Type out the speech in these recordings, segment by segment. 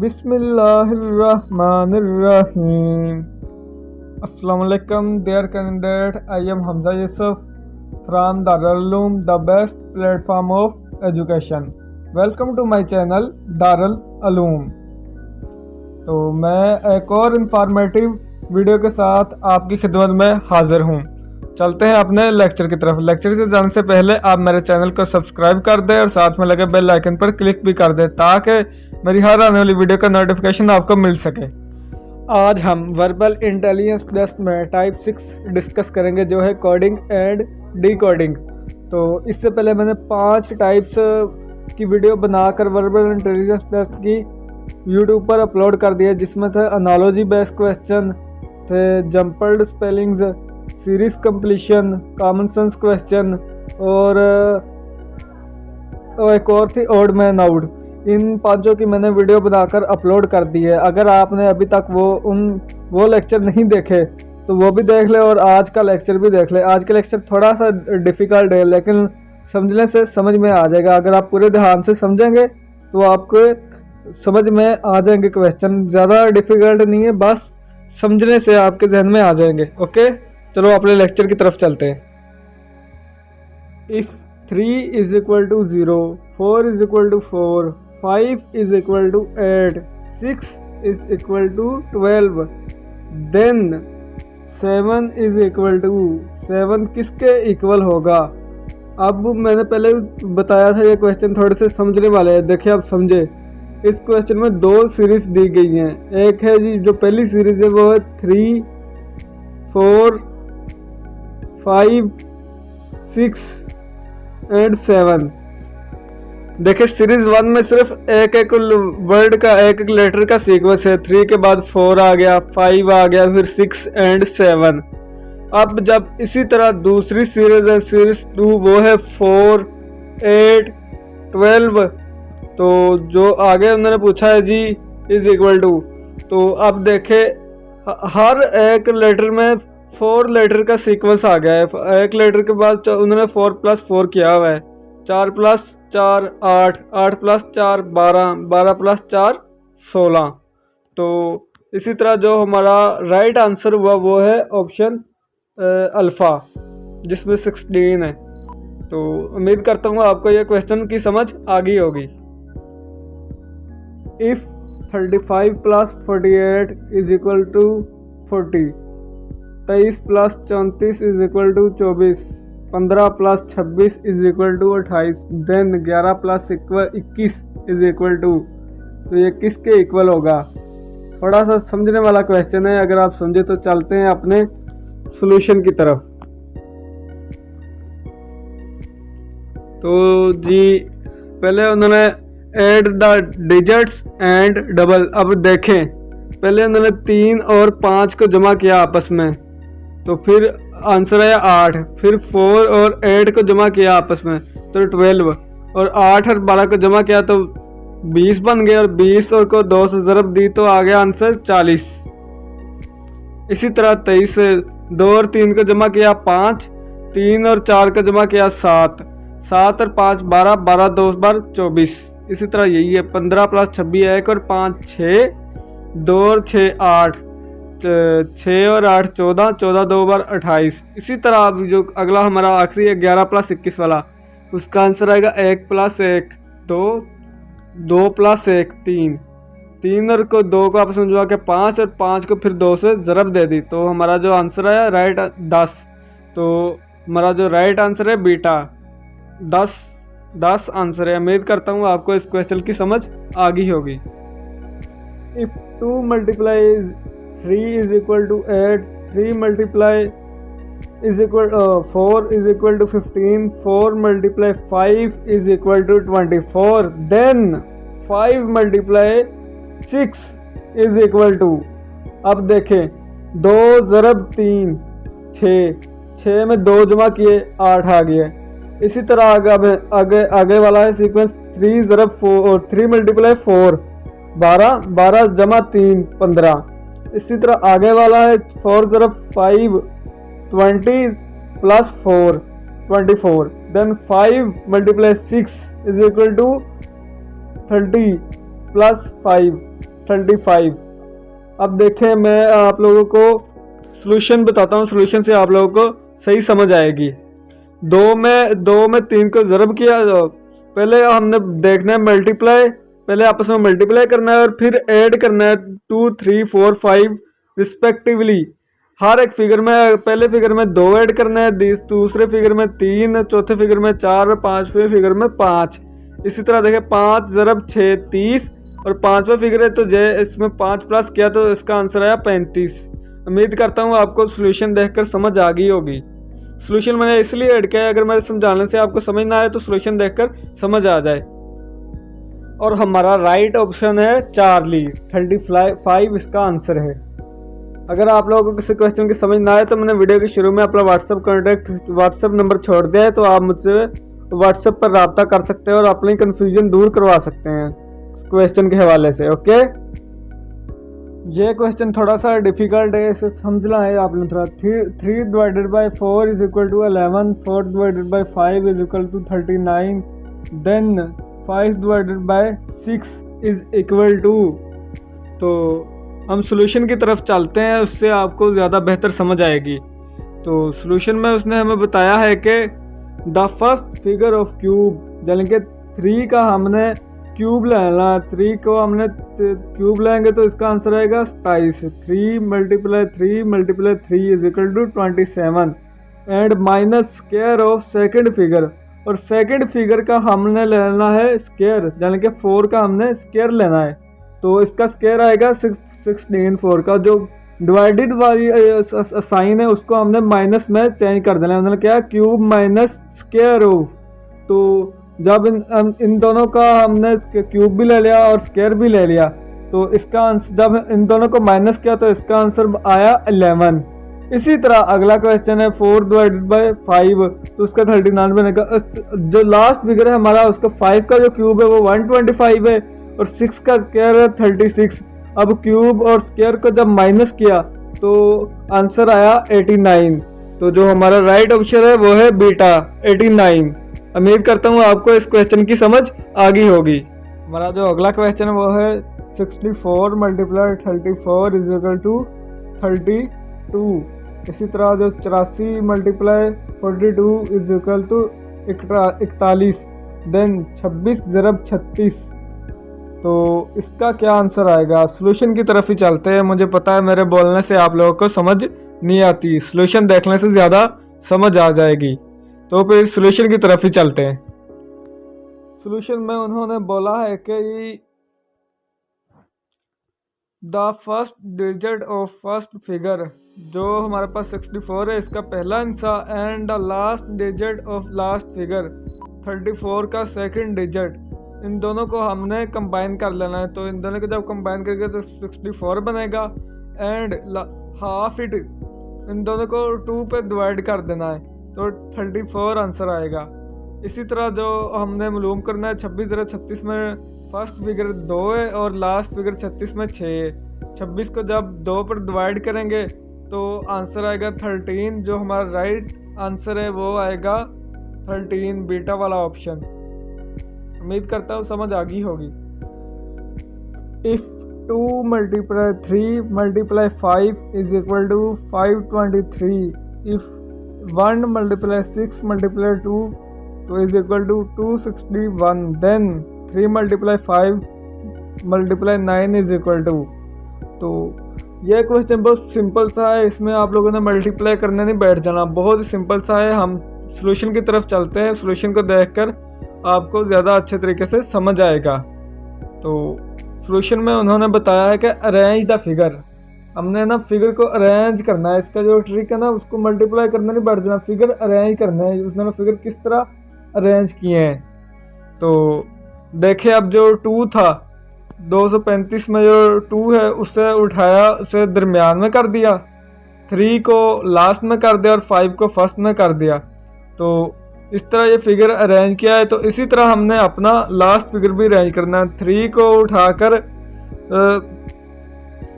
Bismillahirrahmanirrahim. Assalamualaikum dear candidate. I am Hamza Yusuf from Darul Uloom, the best platform of education. Welcome to my channel Darul Uloom. तो मैं एक और informative video के साथ आपकी खिदमत में हाजिर हूँ। चलते हैं अपने लेक्चर की तरफ। लेक्चर से जाने से पहले आप मेरे चैनल को सब्सक्राइब कर दें और साथ में लगे बेल आइकन पर क्लिक भी कर दें ताकि मेरी हर आने वाली वीडियो का नोटिफिकेशन आपको मिल सके। आज हम वर्बल इंटेलिजेंस टेस्ट में टाइप 6 डिस्कस करेंगे जो है कोडिंग एंड डिकोडिंग। तो इससे पहले मैंने 5 टाइप्स की वीडियो बनाकर वर्बल इंटेलिजेंस टेस्ट की यूट्यूब पर अपलोड कर दिया, जिसमें थे एनालॉजी बेस्ड क्वेश्चन, थे jumbled spellings, series completion, common sense question और एक और थी ओड मैन आउट। इन 5 की मैंने वीडियो बनाकर अपलोड कर दी है। अगर आपने अभी तक वो लेक्चर नहीं देखे तो वो भी देख ले और आज का लेक्चर भी देख ले। आज का लेक्चर थोड़ा सा डिफ़िकल्ट है लेकिन समझने से समझ में आ जाएगा। अगर आप पूरे ध्यान से समझेंगे तो आपको समझ में आ जाएंगे क्वेश्चन। ज़्यादा डिफ़िकल्ट नहीं है, बस समझने से आपके जहन में आ जाएंगे। ओके, चलो अपने लेक्चर की तरफ चलते हैं। इफ़ 3 = 0, 4 = 4, 5 = 8, 6 = 12, then 7 = 7 किसके इक्वल होगा? अब मैंने पहले बताया था ये क्वेश्चन थोड़े से समझने वाले हैं। देखिए आप समझे, इस क्वेश्चन में 2 सीरीज दी गई हैं। एक है जी जो पहली सीरीज है वो है 3, 4, 5, 6 एंड 7। देखिए सीरीज 1 में सिर्फ एक एक वर्ड का एक एक लेटर का सीक्वेंस है। 3 के बाद 4 आ गया, 5 आ गया, फिर 6 एंड 7। अब जब इसी तरह दूसरी सीरीज है, सीरीज 2, वो है 4, 8, 12। तो जो आगे उन्होंने पूछा है जी =, तो अब देखे हर एक लेटर में 4 लेटर का सीक्वेंस आ गया है। एक लेटर के बाद उन्होंने 4 + 4 किया हुआ है। 4 + 4 8, 8 + 4 12, 12 + 4 16। तो इसी तरह जो हमारा राइट आंसर हुआ वो है ऑप्शन अल्फ़ा, जिसमें 16 है। तो उम्मीद करता हूँ आपको ये क्वेश्चन की समझ आ गई होगी। इफ़ 35 + 48 = 40, 23 + 34 = 24, 15 + 26 = 28, देन 11 + 21 = तो ये किसके इक्वल होगा? थोड़ा सा समझने वाला क्वेश्चन है। अगर आप समझे तो चलते हैं अपने सॉल्यूशन की तरफ। तो जी पहले उन्होंने add the digits and double. अब देखें, पहले उन्होंने 3 और 5 को जमा किया आपस में, तो फिर आंसर आया 8। फिर 4 और 8 को जमा किया आपस में तो 12, और 8 और 12 को जमा किया तो 20 बन गए, और 20 और को 2 से ज़रब दी तो आ गया आंसर 40। इसी तरह 23 से 2 और 3 को जमा किया 5, 3 और 4 को जमा किया 7, 7 और 5 12, 12 2 बार 24। इसी तरह यही है 15 + 26 1 और 5 6, 2 और 6 8, 6 और 8 14, 14 2 बार 28। इसी तरह अब जो अगला हमारा आखिरी है 11 + 21 वाला, उसका आंसर आएगा 1 + 1 2, 2 + 1 3, 3 और को 2 को आपस में जुड़ा के 5, और 5 को फिर 2 से ज़रब दे दी तो हमारा जो आंसर आया राइट 10। तो हमारा जो राइट आंसर है बीटा 10 आंसर है। उम्मीद करता हूँ आपको इस क्वेश्चन की समझ आ गई होगी। इफ़ 2 × 3 = 8, 3 × 4 = 15, 4 × 5 = 24, then 5 × 6 = अब देखें 2 ज़रब 3 6, 6 में 2 जमा किए 8 आ गया। इसी तरह आगे वाला है सीक्वेंस 3 × 4 3 × 4 12, 12 जमा 3 15। इसी तरह आगे वाला है 4 × 5 20 + 4 24, then 5 × 6 = 30 + 5 35। अब देखें, मैं आप लोगों को सॉल्यूशन बताता हूँ, सॉल्यूशन से आप लोगों को सही समझ आएगी। दो में 3 को ज़रब किया, पहले हमने देखना है मल्टीप्लाई, पहले आपस में मल्टीप्लाई करना है और फिर ऐड करना है 2, 3, 4, 5 रिस्पेक्टिवली। हर एक फिगर में, पहले फिगर में 2 ऐड करना है, दूसरे फिगर में 3, चौथे फिगर में 4 और पांचवें फिगर में 5। इसी तरह देखें 5 ज़रब 6 30 और पांचवा फिगर है तो इसमें 5 प्लस किया तो इसका आंसर आया 35। उम्मीद करता हूँ आपको सॉल्यूशन देखकर समझ आ गई होगी। सॉल्यूशन मैंने इसलिए ऐड किया है, अगर मेरे समझाने से आपको समझ ना आए तो सॉल्यूशन देखकर समझ आ जाए। और हमारा राइट ऑप्शन है चार्ली, 35 इसका आंसर है। अगर आप लोगों को किसी क्वेश्चन की समझ ना आए तो मैंने वीडियो के शुरू में अपना व्हाट्सएप नंबर छोड़ दिया है, तो आप मुझसे व्हाट्सएप पर रब्ता कर सकते हैं और अपनी कन्फ्यूजन दूर करवा सकते हैं क्वेश्चन के हवाले से। ओके, ये क्वेश्चन थोड़ा सा डिफिकल्ट है, इसे समझना है आपने थोड़ा। 3 divided by 4 is equal to 11, 4 divided by 5 is equal to 39, then 5 divided by 6 is equal to. तो हम सॉल्यूशन की तरफ चलते हैं, उससे आपको ज़्यादा बेहतर समझ आएगी। तो सॉल्यूशन में उसने हमें बताया है कि the first figure of cube, यानी कि 3 का हमने क्यूब लेना, 3 को हमने क्यूब लेंगे तो इसका आंसर आएगा 27। 3 multiply 3 is equal to 27 and minus square of second figure, और सेकंड फिगर का हमने लेना है स्क्वायर, यानी कि 4 का हमने स्क्वायर लेना है, तो इसका स्क्वायर आएगा 16। 4 का जो डिवाइडेड वाली साइन है उसको हमने माइनस में चेंज कर देना है, मतलब क्या, क्यूब माइनस स्क्वायर ऑफ। तो जब इन दोनों का हमने क्यूब भी ले लिया और स्क्वायर भी ले लिया, तो इसका आंसर, जब इन दोनों को माइनस किया तो इसका आंसर आया 11। इसी तरह अगला क्वेश्चन है 4 डिवाइडेड बाई 5, तो उसका 39 बनेगा। जो लास्ट फिगर है हमारा, उसका 5 का जो क्यूब है वो 125 है और 6 का स्क्वायर है 36। अब क्यूब और स्क्वायर को जब माइनस किया तो आंसर आया 89। तो जो हमारा राइट ऑप्शन है वो है बीटा, 89। उम्मीद करता हूँ आपको इस क्वेश्चन की समझ आ गई होगी। हमारा जो अगला क्वेश्चन है वो है 64 मल्टीप्लाई 34 इज इक्वल टू 32। इसी तरह जो 84 multiply 42 is equal to 41, then 26 ज़रब 36। तो इसका क्या आंसर आएगा? सॉल्यूशन की तरफ ही चलते हैं। मुझे पता है मेरे बोलने से आप लोगों को समझ नहीं आती, सॉल्यूशन देखने से ज़्यादा समझ आ जाएगी, तो फिर सॉल्यूशन की तरफ ही चलते हैं। सॉल्यूशन में उन्होंने बोला है कि the first digit of first figure, जो हमारे पास 64 है, इसका पहला हिस्सा, and the last digit of last figure 34 का सेकंड डिजिट, इन दोनों को हमने कंबाइन कर लेना है। तो इन दोनों को जब कंबाइन करेंगे तो 64 बनेगा, एंड हाफ इट, इन दोनों को 2 पे डिवाइड कर देना है, तो 34 आंसर आएगा। इसी तरह जो हमने मालूम करना है 26 ज़रा 36 में फर्स्ट फिगर 2 है और लास्ट फिगर 36 में 6 है। 26 को जब 2 पर डिवाइड करेंगे तो आंसर आएगा 13। जो हमारा राइट आंसर है वो आएगा 13, बीटा वाला ऑप्शन। उम्मीद करता हूँ समझ आ गई होगी। If 2 multiply 3 multiply 5 is equal to 523, if 1 multiply 6 multiply 2 तो is equal to 261, then 3 multiply 5 multiply 9 is equal to. तो यह क्वेश्चन बहुत सिंपल सा है, इसमें आप लोगों ने मल्टीप्लाई करने नहीं बैठ जाना, बहुत ही सिंपल सा है। हम सॉल्यूशन की तरफ चलते हैं, सॉल्यूशन को देखकर आपको ज़्यादा अच्छे तरीके से समझ आएगा। तो सॉल्यूशन में उन्होंने बताया है कि अरेंज द फिगर, हमने ना फिगर को अरेंज करना है। इसका जो ट्रिक है ना, उसको मल्टीप्लाई करना नहीं बैठ जाना, फिगर अरेंज करना है। उसने फिगर किस तरह अरेंज किए हैं तो देखिए, अब जो 2 था 235 में जो 2 है उसे उठाया, उसे दरमियान में कर दिया, 3 को लास्ट में कर दिया और 5 को फर्स्ट में कर दिया। तो इस तरह ये फिगर अरेंज किया है। तो इसी तरह हमने अपना लास्ट फिगर भी अरेंज करना है, 3 को उठाकर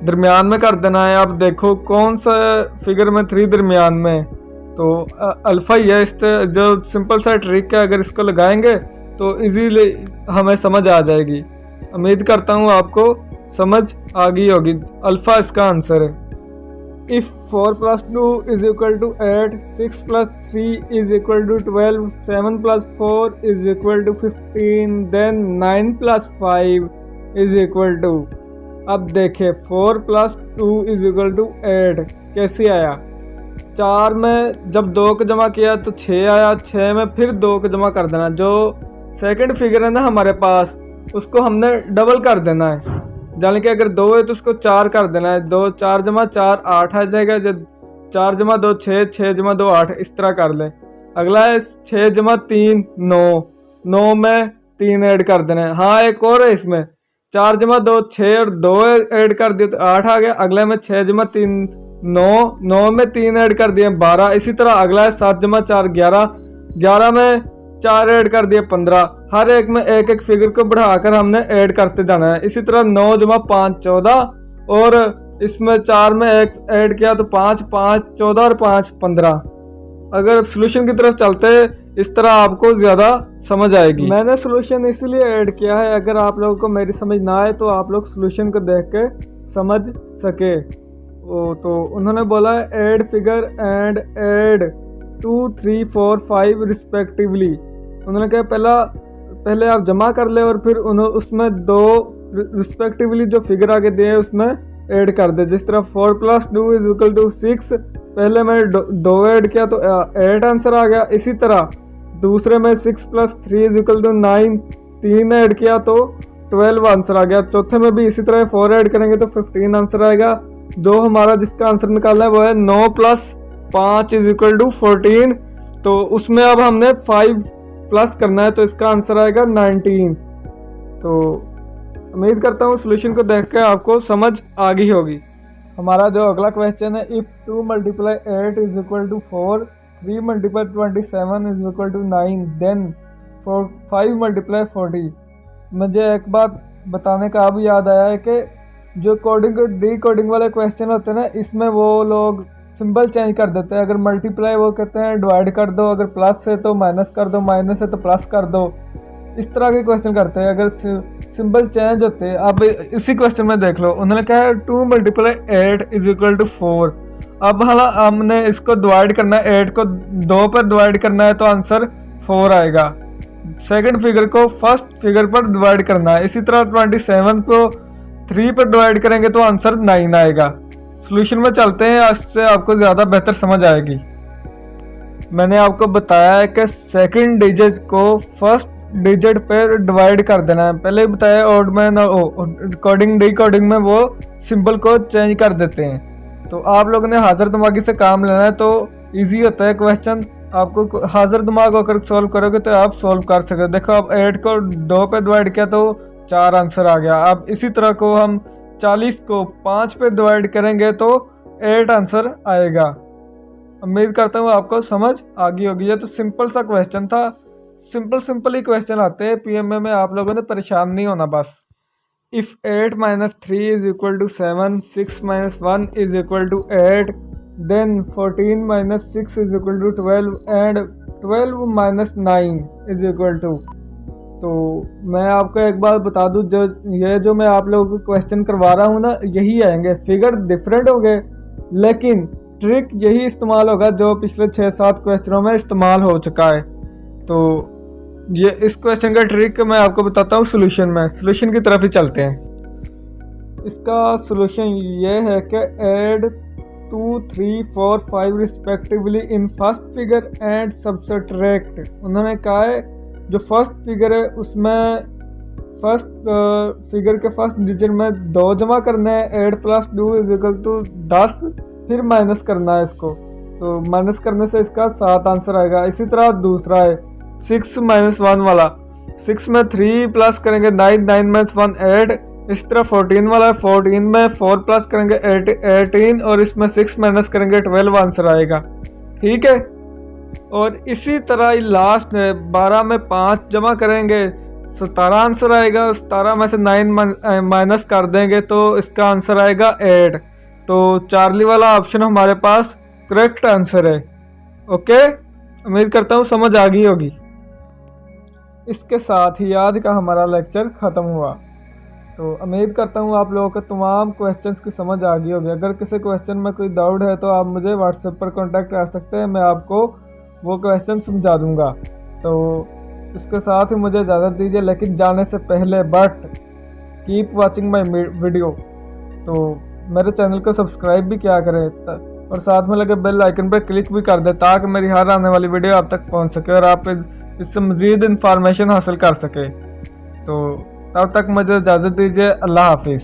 दरमियान में कर देना है। अब देखो कौन सा फिगर में 3 दरमियान में, तो अल्फ़ा ही है। इस जो सिंपल सा ट्रिक है, अगर इसको लगाएंगे तो इजीली हमें समझ आ जाएगी। उम्मीद करता हूँ आपको समझ आ गई होगी। अल्फा इसका आंसर है। इफ 4 + 2 = 8, 6 + 3 = 12, 7 + 4 = 15, देन 9 + 5 = अब देखे 4 + 2 = 8 कैसे आया। 4 में जब 2 को जमा किया तो 6 आया, 6 में फिर 2 को जमा कर देना। जो सेकंड फिगर है ना हमारे पास, उसको हमने डबल कर देना है। यानी कि अगर 2 है तो उसको 4 कर देना है। 2 4 × 4 8 आ जाएगा। जब 4 × 2 6, 6 × 2 8, इस तरह कर लें। अगला है 6 × 3 9, 9 में 3 ऐड कर देना है। हाँ एक और है इसमें, 4 × 2 6 और 2 ऐड कर दिए तो 8 आ गया। अगले में 6 × 3 9, 9 में 3 ऐड कर दिए 12। इसी तरह अगला है 7 × 4 11, 11 में 4 ऐड कर दिए 15। हर एक में एक एक फिगर को बढ़ाकर हमने ऐड करते जाना है। इसी तरह 9 × 5 14, और इसमें 4 में एक ऐड किया तो 5, 5 14 और 5 15। अगर सोल्यूशन की तरफ चलते इस तरह आपको ज़्यादा समझ आएगी। मैंने सोल्यूशन इसलिए ऐड किया है, अगर आप लोगों को मेरी समझ ना आए तो आप लोग सोल्यूशन को देख के समझ सके। तो उन्होंने बोला है add figure and add 2 3 4 5 respectively. उन्होंने कहा पहले आप जमा कर ले और फिर उसमें 2 रिस्पेक्टिवली जो फिगर आगे दिए उसमें ऐड कर दे। जिस तरह 4 + 2 = 6, पहले मैंने 2 ऐड किया तो 8 आंसर आ गया। इसी तरह दूसरे में 6 + 3 = 9, 3 ऐड किया तो 12 आंसर आ गया। चौथे में भी इसी तरह 4 ऐड करेंगे तो 15 आंसर आएगा। जो हमारा जिसका आंसर निकालना है वो है 9 + 5 = 14। तो उसमें अब हमने 5 प्लस करना है तो इसका आंसर आएगा 19। तो उम्मीद करता हूँ सोल्यूशन को देख कर आपको समझ आ गई होगी। हमारा जो अगला क्वेश्चन है, इफ़ 2 × 8 = 4, 3 × 27 = 9, देन 5 × 40। मुझे एक बात बताने का अब याद आया है कि जो कोडिंग और डी कोडिंग वाले क्वेश्चन होते हैं ना, इसमें वो लोग सिंबल चेंज कर देते हैं। अगर मल्टीप्लाई वो कहते हैं डिवाइड कर दो, अगर प्लस है तो माइनस कर दो, माइनस है तो प्लस कर दो। इस तरह के क्वेश्चन करते हैं, अगर सिंबल चेंज होते हैं। अब इसी क्वेश्चन में देख लो, उन्होंने कहा है 2 × 8 = 4। अब हमने इसको डिवाइड करना है, 8 को 2 पर डिवाइड करना है तो आंसर 4 आएगा। सेकंड फिगर को फर्स्ट फिगर पर डिवाइड करना है। इसी तरह 27 को 3 पर डिवाइड करेंगे तो आंसर 9 आएगा। सोल्यूशन में चलते हैं, इससे आपको ज़्यादा बेहतर समझ आएगी। मैंने आपको बताया है कि सेकंड डिजिट को फर्स्ट डिजिट पर डिवाइड कर देना है। पहले ही बताया ओड में कोडिंग डी कोडिंग में वो सिंबल को चेंज कर देते हैं। तो आप लोगों ने हाजिर दिमागी से काम लेना है तो इजी होता है क्वेश्चन। आपको हाजिर दिमाग होकर सॉल्व करोगे तो आप सॉल्व कर सकते हो। देखो अब 8 को 2 पे डिवाइड किया तो 4 आंसर आ गया। अब इसी तरह को हम 40 को 5 पे डिवाइड करेंगे तो 8 आंसर आएगा। उम्मीद करता हूँ आपको समझ आ गई होगी। ये तो सिंपल सा क्वेश्चन था। सिंपल ही क्वेश्चन आते हैं पीएमए में, आप लोगों ने परेशान नहीं होना बस। इफ़ 8 - 3 = 7, 6 - 1 = 8, देन 14 - 6 = 12 एंड 12 - 9 = तो मैं आपको एक बात बता दूं, जो मैं आप लोगों को क्वेश्चन करवा रहा हूँ ना, यही आएंगे। फिगर डिफरेंट हो गए लेकिन ट्रिक यही इस्तेमाल होगा जो पिछले 6-7 क्वेश्चनों में इस्तेमाल हो चुका है। तो ये इस क्वेश्चन का ट्रिक मैं आपको बताता हूँ सोल्यूशन में। सोल्यूशन की तरफ ही चलते हैं। इसका सोल्यूशन ये है कि add 2 3 4 5 respectively in first figure and subtract. उन्होंने कहा है जो फर्स्ट फिगर है उसमें फर्स्ट फिगर के फर्स्ट डिजिट में 2 जमा करना है। 8 + 2 = 10, फिर माइनस करना है इसको। तो माइनस करने से इसका 7 आंसर आएगा। इसी तरह दूसरा है 6 - 1 वाला, 6 में 3 प्लस करेंगे 9, 9 - 1 8। इस तरह 14 वाला है, 14 में 4 प्लस करेंगे 18 और इसमें 6 माइनस करेंगे 12 आंसर आएगा। ठीक है। और इसी तरह लास्ट में 12 में 5 जमा करेंगे 17 आंसर आएगा। 17 में से 9 माइनस कर देंगे तो इसका आंसर आएगा 8। तो चार्ली वाला ऑप्शन हमारे पास करेक्ट आंसर है। ओके, उम्मीद करता हूँ समझ आ गई होगी। इसके साथ ही आज का हमारा लेक्चर ख़त्म हुआ। तो उम्मीद करता हूँ आप लोगों को तमाम क्वेश्चंस की समझ आ गई होगी। अगर किसी क्वेश्चन में कोई डाउट है तो आप मुझे व्हाट्सएप पर कांटेक्ट कर सकते हैं, मैं आपको वो क्वेश्चन समझा दूंगा। तो इसके साथ ही मुझे इजाज़त दीजिए, लेकिन जाने से पहले कीप वाचिंग माय वीडियो। तो मेरे चैनल को सब्सक्राइब भी किया करें और साथ में लगे बेल आइकन पर क्लिक भी कर दें ताकि मेरी हर आने वाली वीडियो आप तक पहुंच सके और आप इससे मज़ीद इंफॉर्मेशन हासिल कर सके। तो तब तक मुझे इजाज़त दीजिए। अल्लाह हाफिज़।